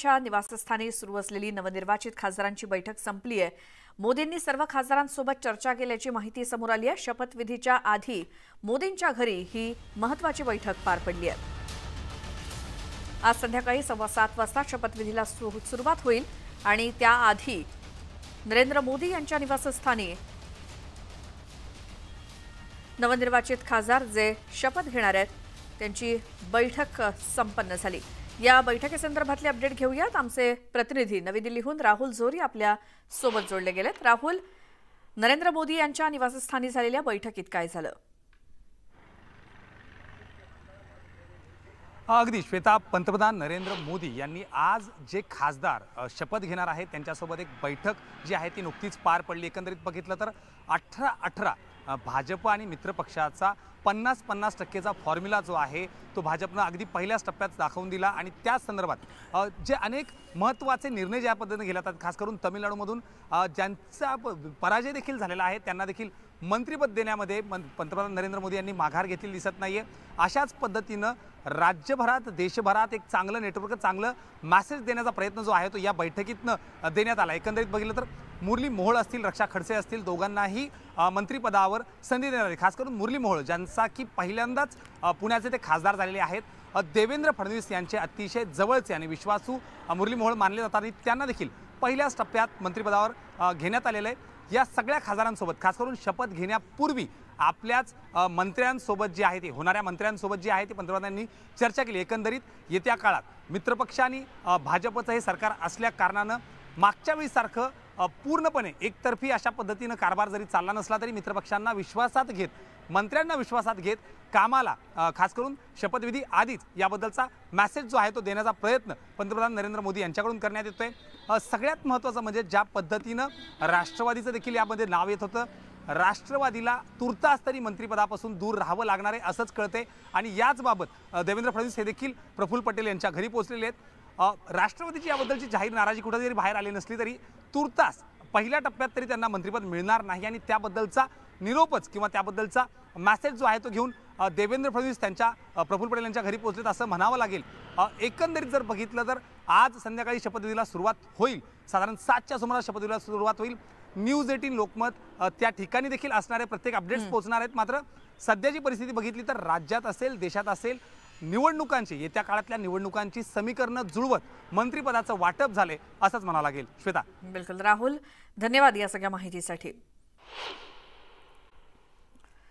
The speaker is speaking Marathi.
मोदींच्या निवासस्थानी सुरू असलेली नवनिर्वाचित खासदारांची बैठक संपली आहे। मोदींनी सर्व खासदारांसोबत चर्चा केल्याची माहिती समोर आली आहे। शपथविधीच्या आधी मोदींच्या घरी ही महत्त्वाची बैठक पार पडली आहे। आज संध्याकाळी 7:15 वाजता शपथविधीला सुरुवात होईल आणि त्याआधी नरेंद्र मोदी यांच्या निवासस्थानी नवनिर्वाचित खासदार जे शपथ घेणार आहेत त्यांची बैठक संपन्न झाली। या बैठकीसंदर्भातले अपडेट घेऊयात। आमचे प्रतिनिधी नवी दिल्लीहून राहुल जोरी आपल्या सोबत जोडले गेलेत। राहुल, नरेंद्र मोदी यांच्या निवासस्थानी झालेल्या बैठकीत काय झालं? अगदी श्वेता, पंतप्रधान नरेंद्र मोदी यांनी आज जे खासदार शपथ घेणार आहेत त्यांच्यासोबत एक बैठक जी आहे ती नुकतीच पार पडली। एकंदरीत बघितलं तर 18-18 भाजप आणि मित्रपक्षाचा 50-50% फॉर्म्युला जो आहे तो भाजपनं अगदी पहिल्याच टप्प्यात दाखवून दिला आणि त्याच संदर्भात जे अनेक महत्त्वाचे निर्णय ज्या पद्धतीने घेतले जातात, खास करून तमिळनाडूमधून ज्यांचा पराजय देखील झालेला आहे त्यांना देखील मंत्रिपद देण्यामध्ये पंतप्रधान नरेंद्र मोदी यांनी माघार घेतलेली दिसत नाहीये। अशाच पद्धतीनं राज्यभरात देशभरात एक चांगलं नेटवर्क, चांगलं मेसेज देण्याचा प्रयत्न जो आहे तो या बैठकीतनं देण्यात आला। एकंदरीत बघितलं तर मुरली मोहोळ असतील, रक्षा खडसे असतील, दोघांनाही मंत्रिपदावर संधी देण्यात आली। खास करून मुरली मोहोळ ज्यांचा की पहिल्यांदाच पुण्याचे ते खासदार झालेले आहेत, देवेंद्र फडणवीस यांचे अतिशय जवळचे आणि विश्वासू मुरली मोहोळ मानले जातात आणि त्यांना देखील पहिल्याच टप्प्यात मंत्रिपदावर घेण्यात आलेलं आहे। या सगळ्या खासदारांसोबत खास करून शपथ घेण्यापूर्वी आपल्याच मंत्र्यांसोबत जे आहे ते होणाऱ्या मंत्र्यांसोबत जे आहे ते पंतप्रधानांनी चर्चा केली। एकंदरीत येत्या काळात मित्रपक्ष आणि भाजपचं हे सरकार असल्या कारणानं मागच्या वेळीसारखं पूर्णपणे एकतर्फी अशा पद्धतीनं कारभार जरी चालला नसला तरी मित्रपक्षांना विश्वासात घेत, मंत्र्यांना विश्वासात घेत कामाला खास करून शपथविधी आधीच याबद्दलचा मेसेज जो आहे तो देण्याचा प्रयत्न पंतप्रधान नरेंद्र मोदी यांच्याकडून करण्यात येतोय। सगळ्यात महत्त्वाचं म्हणजे ज्या पद्धतीनं राष्ट्रवादीचं देखील यामध्ये नाव येत होतं, राष्ट्रवादीला तुर्तास तरी मंत्रिपदापासून दूर राहावं लागणार आहे असंच कळते आणि याच बाबत देवेंद्र फडणवीस हे देखील प्रफुल्ल पटेल यांच्या घरी पोहोचलेले आहेत। राष्ट्रवादीची याबद्दलची जाहीर नाराजी कुठे जरी बाहेर आली नसली तरी तुर्तास पहिल्या टप्प्यात तरी त्यांना मंत्रिपद मिळणार नाही आणि त्याबद्दलचा निरोपच किंवा त्याबद्दलचा मेसेज जो आहे तो घेऊन देवेंद्र फडणवीस त्यांच्या प्रफुल्ल पटेल यांच्या घरी पोहोचलेत असं म्हणावं लागेल। एकंदरीत जर बघितलं तर आज संध्याकाळी शपथविधीला सुरुवात होईल, साधारण 7च्या सुमारास शपथविधीला सुरुवात होईल। न्यूज 18 लोकमत त्या ठिकाणी देखील असणारे प्रत्येक अपडेट्स पोहोचणार आहेत। मात्र सध्याची परिस्थिती बघितली तर राज्यात असेल, देशात असेल, निवडणुकांची येत्या काळातल्या निवडणुकांची समीकरणं जुळवत मंत्रिपदाचं वाटप झाले असंच म्हणावं लागेल। श्वेता, बिलकुल राहुल, धन्यवाद या सगळ्या माहितीसाठी।